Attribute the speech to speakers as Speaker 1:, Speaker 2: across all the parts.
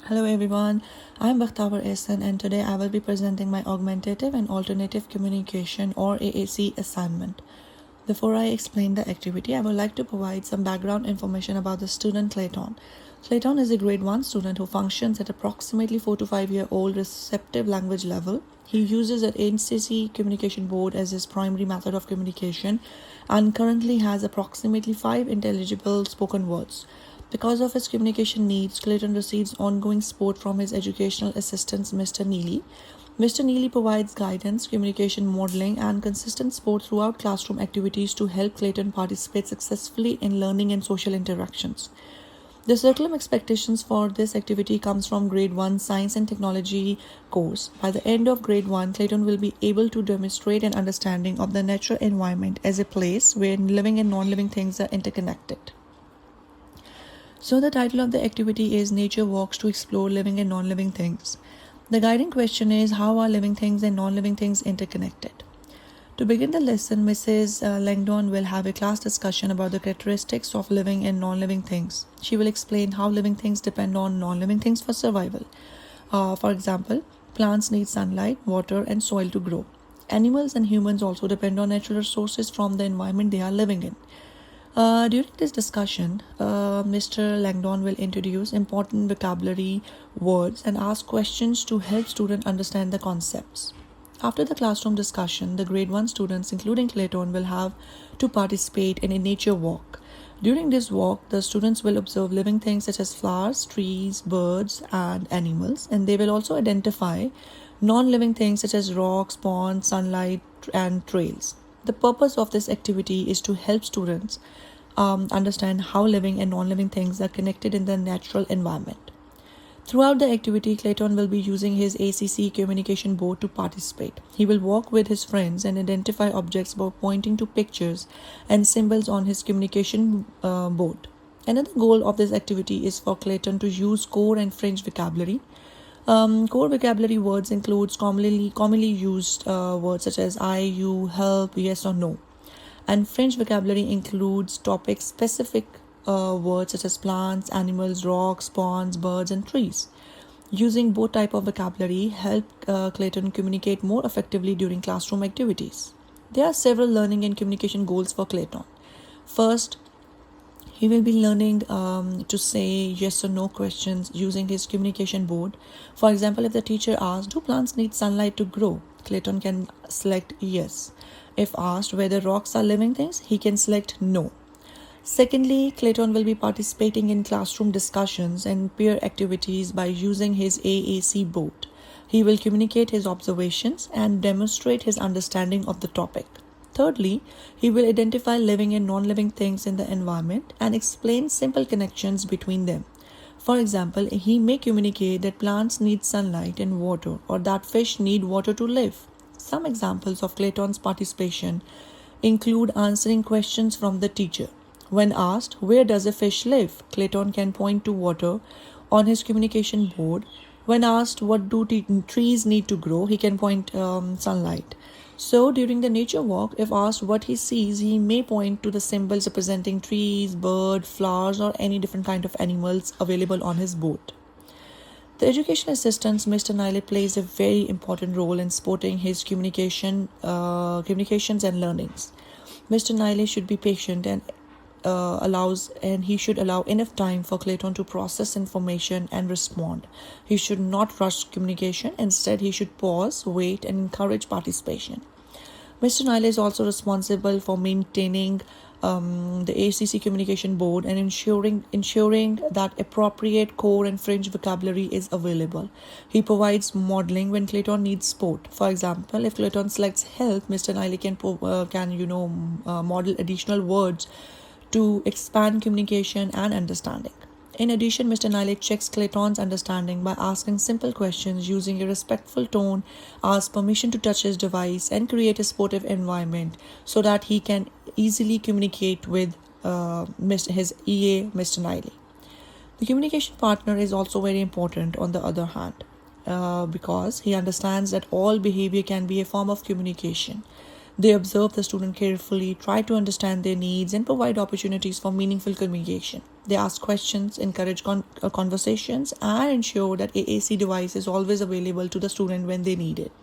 Speaker 1: Hello everyone, I'm Bakhtawar Ehsan and today I will be presenting my Augmentative and Alternative Communication or AAC assignment. Before I explain the activity, I would like to provide some background information about the student Clayton. Clayton is a grade 1 student who functions at approximately 4 to 5 year old receptive language level. He uses an AAC communication board as his primary method of communication and currently has approximately 5 intelligible spoken words. Because of his communication needs, Clayton receives ongoing support from his educational assistant, Mr. Neely. Mr. Neely provides guidance, communication modeling, and consistent support throughout classroom activities to help Clayton participate successfully in learning and social interactions. The curriculum expectations for this activity comes from grade 1 Science and Technology course. By the end of grade 1, Clayton will be able to demonstrate an understanding of the natural environment as a place where living and non-living things are interconnected. So the title of the activity is Nature Walks to Explore Living and Non-Living Things. The guiding question is, how are living things and non-living things interconnected? To begin the lesson, Mrs. Langdon will have a class discussion about the characteristics of living and non-living things. She will explain how living things depend on non-living things for survival. For example, plants need sunlight, water, and soil to grow. Animals and humans also depend on natural resources from the environment they are living in. During this discussion, Mr. Langdon will introduce important vocabulary words and ask questions to help students understand the concepts. After the classroom discussion, the grade 1 students, including Clayton, will have to participate in a nature walk. During this walk, the students will observe living things such as flowers, trees, birds, and animals, and they will also identify non-living things such as rocks, ponds, sunlight, and trails. The purpose of this activity is to help students understand how living and non-living things are connected in the natural environment. Throughout the activity, Clayton will be using his AAC communication board to participate. He will walk with his friends and identify objects by pointing to pictures and symbols on his communication board. Another goal of this activity is for Clayton to use core and fringe vocabulary. Core vocabulary words includes commonly used words such as I, you, help, yes or no. And fringe vocabulary includes topic-specific words such as plants, animals, rocks, ponds, birds, and trees. Using both type of vocabulary help Clayton communicate more effectively during classroom activities. There are several learning and communication goals for Clayton. First, he will be learning to say yes or no questions using his communication board. For example, if the teacher asks, do plants need sunlight to grow? Clayton can select yes. If asked whether rocks are living things, he can select no. Secondly, Clayton will be participating in classroom discussions and peer activities by using his AAC board. He will communicate his observations and demonstrate his understanding of the topic. Thirdly, he will identify living and non-living things in the environment and explain simple connections between them. For example, he may communicate that plants need sunlight and water, or that fish need water to live. Some examples of Clayton's participation include answering questions from the teacher. When asked, where does a fish live? Clayton can point to water on his communication board. When asked, what do trees need to grow? He can point sunlight. So during the nature walk, if asked what he sees, he may point to the symbols representing trees, birds, flowers, or any different kind of animals available on his board. The educational assistant, Mr. Nile, plays a very important role in supporting his communications and learnings. Mr. Nile should be patient and he should allow enough time for Clayton to process information and respond. He should not rush communication. Instead, he should pause, wait, and encourage participation. Mr. Nile is also responsible for maintaining the ACC communication board and ensuring that appropriate core and fringe vocabulary is available. He provides modeling when Clayton needs support. For example, if Clayton selects help, Mr. Nile can model additional words to expand communication and understanding. In addition, Mr. Nile checks Clayton's understanding by asking simple questions, using a respectful tone, asks permission to touch his device, and create a supportive environment so that he can easily communicate with his EA, Mr. Nile. The communication partner is also very important on the other hand because he understands that all behavior can be a form of communication. They observe the student carefully, try to understand their needs, and provide opportunities for meaningful communication. They ask questions, encourage conversations, and ensure that AAC device is always available to the student when they need it.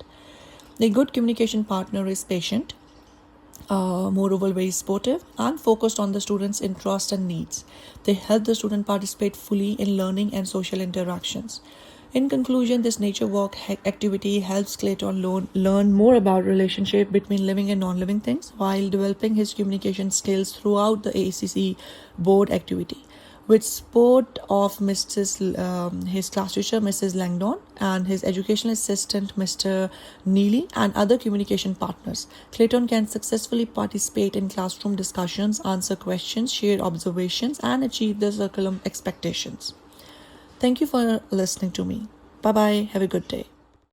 Speaker 1: A good communication partner is patient, moreover very supportive, and focused on the student's interests and needs. They help the student participate fully in learning and social interactions. In conclusion, this nature walk activity helps Clayton learn more about relationship between living and non-living things while developing his communication skills throughout the ACC board activity. With support of his class teacher, Mrs. Langdon, and his educational assistant, Mr. Neely, and other communication partners, Clayton can successfully participate in classroom discussions, answer questions, share observations, and achieve the curriculum expectations. Thank you for listening to me. Bye bye. Have a good day.